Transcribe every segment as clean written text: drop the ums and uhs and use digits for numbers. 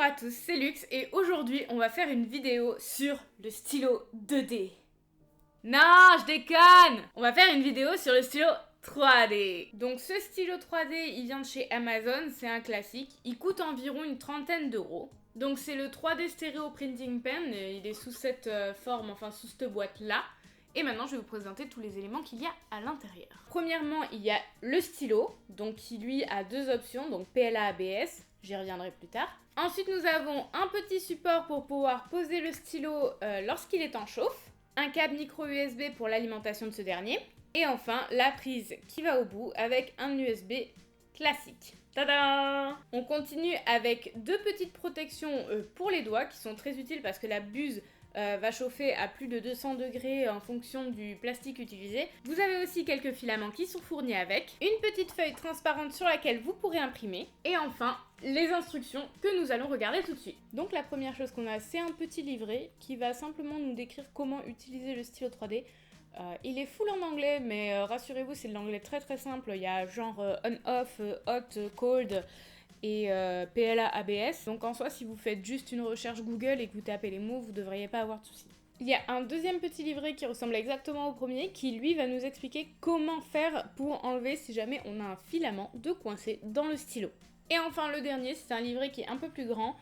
à tous, c'est Lux et aujourd'hui on va faire une vidéo sur le stylo 2D. Non, je déconne! On va faire une vidéo sur le stylo 3D. Donc ce stylo 3D, il vient de chez Amazon, c'est un classique. Il coûte environ une trentaine d'euros. Donc c'est le 3D Stereo Printing Pen, il est sous cette forme, enfin sous cette boîte-là. Et maintenant, je vais vous présenter tous les éléments qu'il y a à l'intérieur. Premièrement, il y a le stylo, donc qui lui a deux options, donc PLA ABS, j'y reviendrai plus tard. Ensuite, nous avons un petit support pour pouvoir poser le stylo lorsqu'il est en chauffe, un câble micro USB pour l'alimentation de ce dernier, et enfin la prise qui va au bout avec un USB classique. Tada! On continue avec deux petites protections pour les doigts qui sont très utiles parce que la buse va chauffer à plus de 200 degrés en fonction du plastique utilisé. Vous avez aussi quelques filaments qui sont fournis avec, une petite feuille transparente sur laquelle vous pourrez imprimer, et enfin les instructions que nous allons regarder tout de suite. Donc la première chose qu'on a, c'est un petit livret qui va simplement nous décrire comment utiliser le stylo 3D. Il est full en anglais, mais rassurez-vous, c'est de l'anglais très très simple. Il y a genre on-off, hot, cold et PLA ABS. Donc en soi, si vous faites juste une recherche Google et que vous tapez les mots, vous devriez pas avoir de soucis. Il y a un deuxième petit livret qui ressemble exactement au premier, qui lui va nous expliquer comment faire pour enlever si jamais on a un filament de coincé dans le stylo. Et enfin le dernier, c'est un livret qui est un peu plus grand,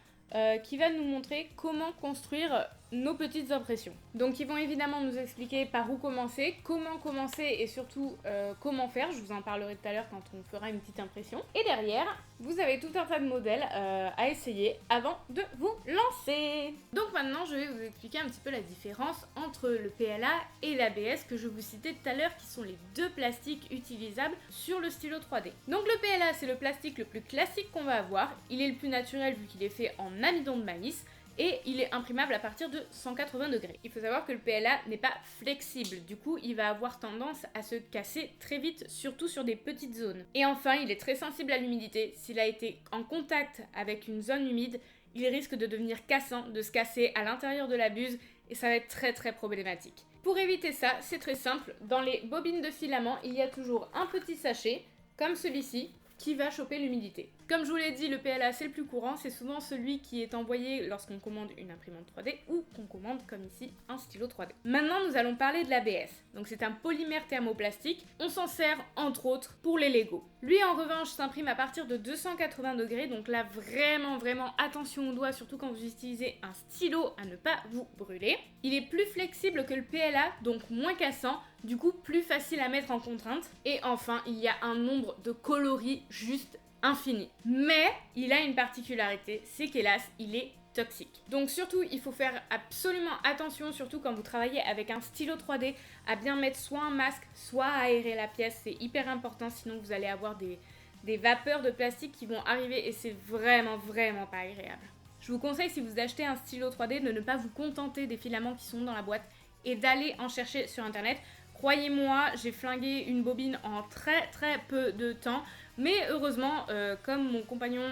qui va nous montrer comment construire nos petites impressions. Donc ils vont évidemment nous expliquer par où commencer, comment commencer et surtout comment faire. Je vous en parlerai tout à l'heure quand on fera une petite impression. Et derrière, vous avez tout un tas de modèles à essayer avant de vous lancer. Donc maintenant, je vais vous expliquer un petit peu la différence entre le PLA et l'ABS que je vous citais tout à l'heure, qui sont les deux plastiques utilisables sur le stylo 3D. Donc le PLA, c'est le plastique le plus classique qu'on va avoir. Il est le plus naturel vu qu'il est fait en amidon de maïs. Et il est imprimable à partir de 180 degrés. Il faut savoir que le PLA n'est pas flexible, du coup il va avoir tendance à se casser très vite, surtout sur des petites zones. Et enfin, il est très sensible à l'humidité. S'il a été en contact avec une zone humide, il risque de devenir cassant, de se casser à l'intérieur de la buse, et ça va être très très problématique. Pour éviter ça, c'est très simple, dans les bobines de filament, il y a toujours un petit sachet, comme celui-ci, qui va choper l'humidité. Comme je vous l'ai dit, le PLA c'est le plus courant, c'est souvent celui qui est envoyé lorsqu'on commande une imprimante 3D ou qu'on commande comme ici un stylo 3D. Maintenant nous allons parler de l'ABS. Donc c'est un polymère thermoplastique, on s'en sert entre autres pour les Lego. Lui en revanche s'imprime à partir de 280 degrés, donc là vraiment attention aux doigts, surtout quand vous utilisez un stylo à ne pas vous brûler. Il est plus flexible que le PLA, donc moins cassant, du coup plus facile à mettre en contrainte. Et enfin il y a un nombre de coloris juste infini. Mais il a une particularité, c'est qu'hélas, il est toxique. Donc surtout, il faut faire absolument attention, surtout quand vous travaillez avec un stylo 3D, à bien mettre soit un masque, soit à aérer la pièce. C'est hyper important, sinon vous allez avoir des vapeurs de plastique qui vont arriver et c'est vraiment pas agréable. Je vous conseille, si vous achetez un stylo 3D, de ne pas vous contenter des filaments qui sont dans la boîte et d'aller en chercher sur internet. Croyez-moi, j'ai flingué une bobine en très peu de temps, mais heureusement, comme mon compagnon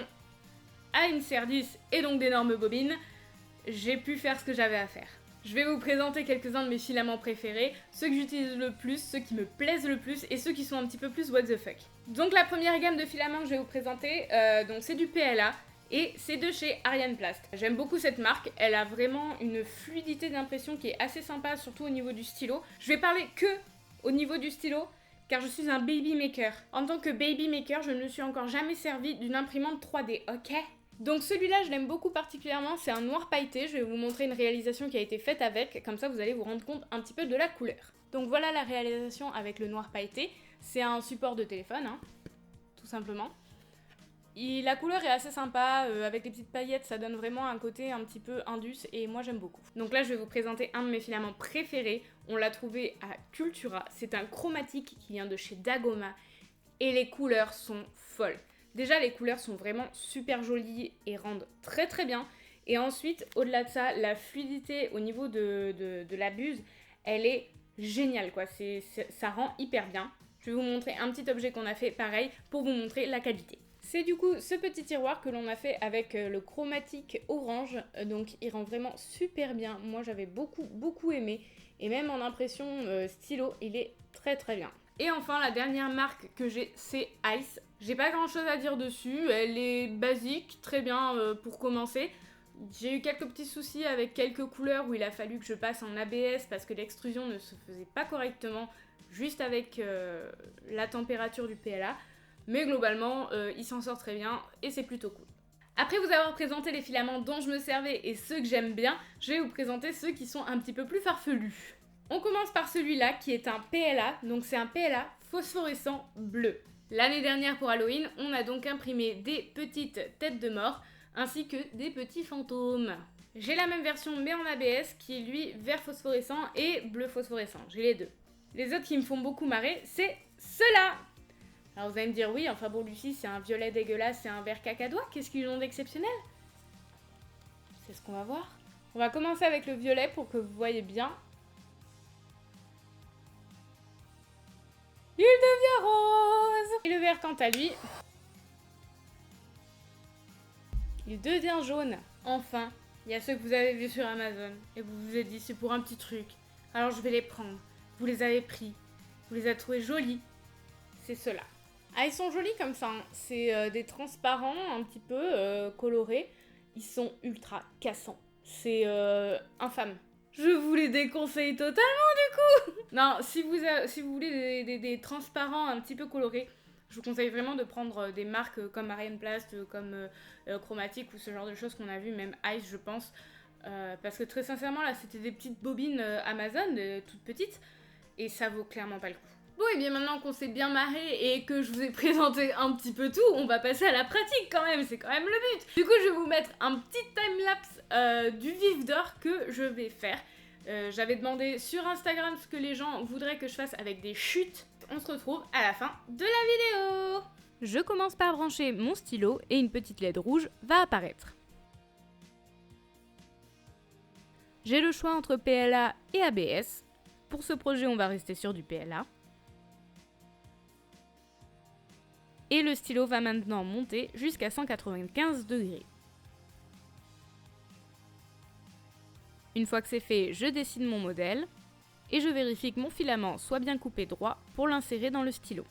a une Cerdis et donc d'énormes bobines, j'ai pu faire ce que j'avais à faire. Je vais vous présenter quelques-uns de mes filaments préférés, ceux que j'utilise le plus, ceux qui me plaisent le plus et ceux qui sont un petit peu plus what the fuck. Donc la première gamme de filaments que je vais vous présenter, donc c'est du PLA. Et c'est de chez Ariane Plast. J'aime beaucoup cette marque, elle a vraiment une fluidité d'impression qui est assez sympa, surtout au niveau du stylo. Je vais parler que au niveau du stylo, car je suis un baby maker. En tant que baby maker, je ne me suis encore jamais servi d'une imprimante 3D, ok ? Donc celui-là, je l'aime beaucoup particulièrement, c'est un noir pailleté. Je vais vous montrer une réalisation qui a été faite avec, comme ça vous allez vous rendre compte un petit peu de la couleur. Donc voilà la réalisation avec le noir pailleté. C'est un support de téléphone, hein, tout simplement. La couleur est assez sympa, avec les petites paillettes, ça donne vraiment un côté un petit peu indus et moi j'aime beaucoup. Donc là je vais vous présenter un de mes filaments préférés, on l'a trouvé à Cultura, c'est un chromatique qui vient de chez Dagoma et les couleurs sont folles. Déjà les couleurs sont vraiment super jolies et rendent très bien, et ensuite au-delà de ça, la fluidité au niveau de la buse, elle est géniale quoi, ça rend hyper bien. Je vais vous montrer un petit objet qu'on a fait pareil pour vous montrer la qualité. C'est du coup ce petit tiroir que l'on a fait avec le chromatique orange, donc il rend vraiment super bien. Moi j'avais beaucoup aimé, et même en impression stylo, il est très bien. Et enfin la dernière marque que j'ai, c'est Ice. J'ai pas grand chose à dire dessus, elle est basique, très bien pour commencer. J'ai eu quelques petits soucis avec quelques couleurs où il a fallu que je passe en ABS parce que l'extrusion ne se faisait pas correctement juste avec la température du PLA. Mais globalement, il s'en sort très bien et c'est plutôt cool. Après vous avoir présenté les filaments dont je me servais et ceux que j'aime bien, je vais vous présenter ceux qui sont un petit peu plus farfelus. On commence par celui-là qui est un PLA, donc c'est un PLA phosphorescent bleu. L'année dernière pour Halloween, on a donc imprimé des petites têtes de mort ainsi que des petits fantômes. J'ai la même version mais en ABS qui est lui vert phosphorescent et bleu phosphorescent, j'ai les deux. Les autres qui me font beaucoup marrer, c'est ceux-là. Alors vous allez me dire oui, enfin bon Lucie c'est un violet dégueulasse, c'est un vert cacadois, qu'est-ce qu'ils ont d'exceptionnel? C'est ce qu'on va voir. On va commencer avec le violet pour que vous voyez bien. Il devient rose. Et le vert quant à lui, il devient jaune. Enfin, il y a ceux que vous avez vus sur Amazon et vous vous êtes dit c'est pour un petit truc, alors je vais les prendre. Vous les avez pris, vous les avez trouvés jolis. C'est ceux-là. Ah, ils sont jolis comme ça, hein. C'est des transparents un petit peu colorés. Ils sont ultra cassants. C'est infâme. Je vous les déconseille totalement du coup. Non, si vous voulez des transparents un petit peu colorés, je vous conseille vraiment de prendre des marques comme Ariane Plast, comme Chromatic ou ce genre de choses qu'on a vu, même Ice je pense. Parce que très sincèrement là c'était des petites bobines Amazon, toutes petites, et ça vaut clairement pas le coup. Bon, et bien maintenant qu'on s'est bien marré et que je vous ai présenté un petit peu tout, on va passer à la pratique quand même, c'est quand même le but. Du coup, je vais vous mettre un petit timelapse du vif d'or que je vais faire. J'avais demandé sur Instagram ce que les gens voudraient que je fasse avec des chutes. On se retrouve à la fin de la vidéo. Je commence par brancher mon stylo et une petite LED rouge va apparaître. J'ai le choix entre PLA et ABS. Pour ce projet, on va rester sur du PLA. Et le stylo va maintenant monter jusqu'à 195 degrés. Une fois que c'est fait, je dessine mon modèle et je vérifie que mon filament soit bien coupé droit pour l'insérer dans le stylo.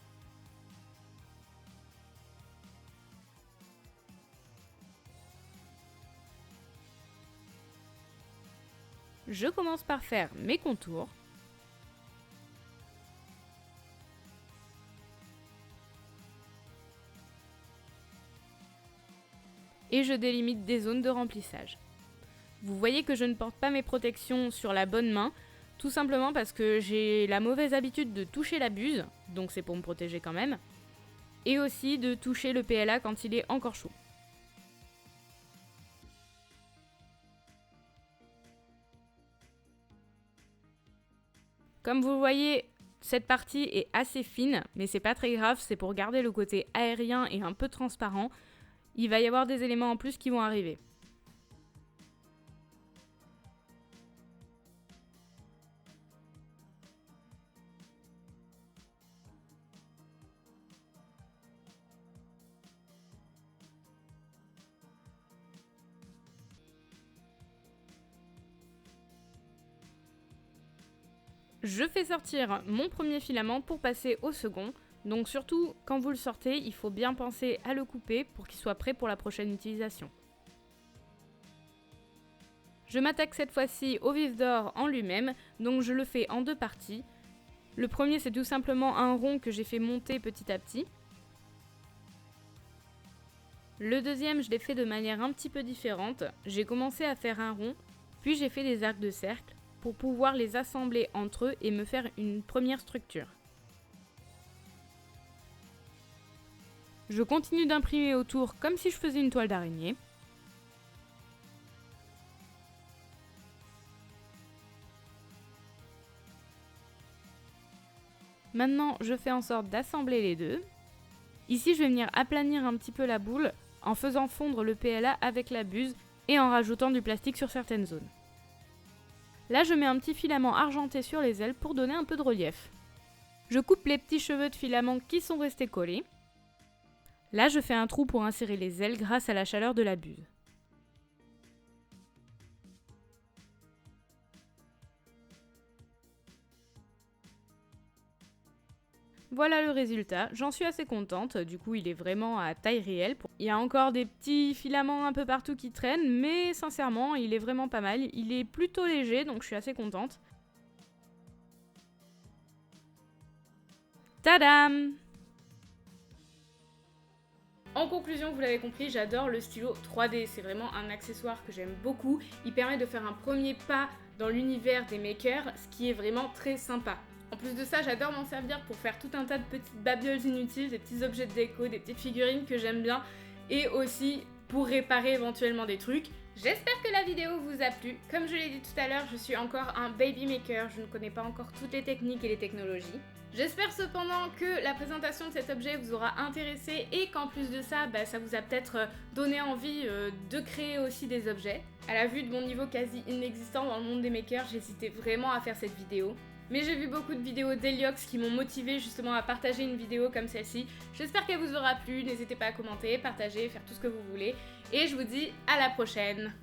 Je commence par faire mes contours. Et je délimite des zones de remplissage. Vous voyez que je ne porte pas mes protections sur la bonne main, tout simplement parce que j'ai la mauvaise habitude de toucher la buse, donc c'est pour me protéger quand même, et aussi de toucher le PLA quand il est encore chaud. Comme vous voyez, cette partie est assez fine, mais c'est pas très grave, c'est pour garder le côté aérien et un peu transparent. Il va y avoir des éléments en plus qui vont arriver. Je fais sortir mon premier filament pour passer au second. Donc surtout, quand vous le sortez, il faut bien penser à le couper pour qu'il soit prêt pour la prochaine utilisation. Je m'attaque cette fois-ci au vif d'or en lui-même, donc je le fais en deux parties. Le premier, c'est tout simplement un rond que j'ai fait monter petit à petit. Le deuxième, je l'ai fait de manière un petit peu différente. J'ai commencé à faire un rond, puis j'ai fait des arcs de cercle pour pouvoir les assembler entre eux et me faire une première structure. Je continue d'imprimer autour comme si je faisais une toile d'araignée. Maintenant, je fais en sorte d'assembler les deux. Ici, je vais venir aplanir un petit peu la boule en faisant fondre le PLA avec la buse et en rajoutant du plastique sur certaines zones. Là, je mets un petit filament argenté sur les ailes pour donner un peu de relief. Je coupe les petits cheveux de filament qui sont restés collés. Là, je fais un trou pour insérer les ailes grâce à la chaleur de la buse. Voilà le résultat, j'en suis assez contente, du coup il est vraiment à taille réelle. Il y a encore des petits filaments un peu partout qui traînent, mais sincèrement il est vraiment pas mal. Il est plutôt léger donc je suis assez contente. Tadam! En conclusion, vous l'avez compris, j'adore le stylo 3D, c'est vraiment un accessoire que j'aime beaucoup. Il permet de faire un premier pas dans l'univers des makers, ce qui est vraiment très sympa. En plus de ça, j'adore m'en servir pour faire tout un tas de petites babioles inutiles, des petits objets de déco, des petites figurines que j'aime bien, et aussi pour réparer éventuellement des trucs. J'espère que la vidéo vous a plu. Comme je l'ai dit tout à l'heure, je suis encore un baby maker, je ne connais pas encore toutes les techniques et les technologies. J'espère cependant que la présentation de cet objet vous aura intéressé et qu'en plus de ça, ça vous a peut-être donné envie de créer aussi des objets. À la vue de mon niveau quasi inexistant dans le monde des makers, j'hésitais vraiment à faire cette vidéo. Mais j'ai vu beaucoup de vidéos d'Heliox qui m'ont motivé justement à partager une vidéo comme celle-ci. J'espère qu'elle vous aura plu, n'hésitez pas à commenter, partager, faire tout ce que vous voulez. Et je vous dis à la prochaine!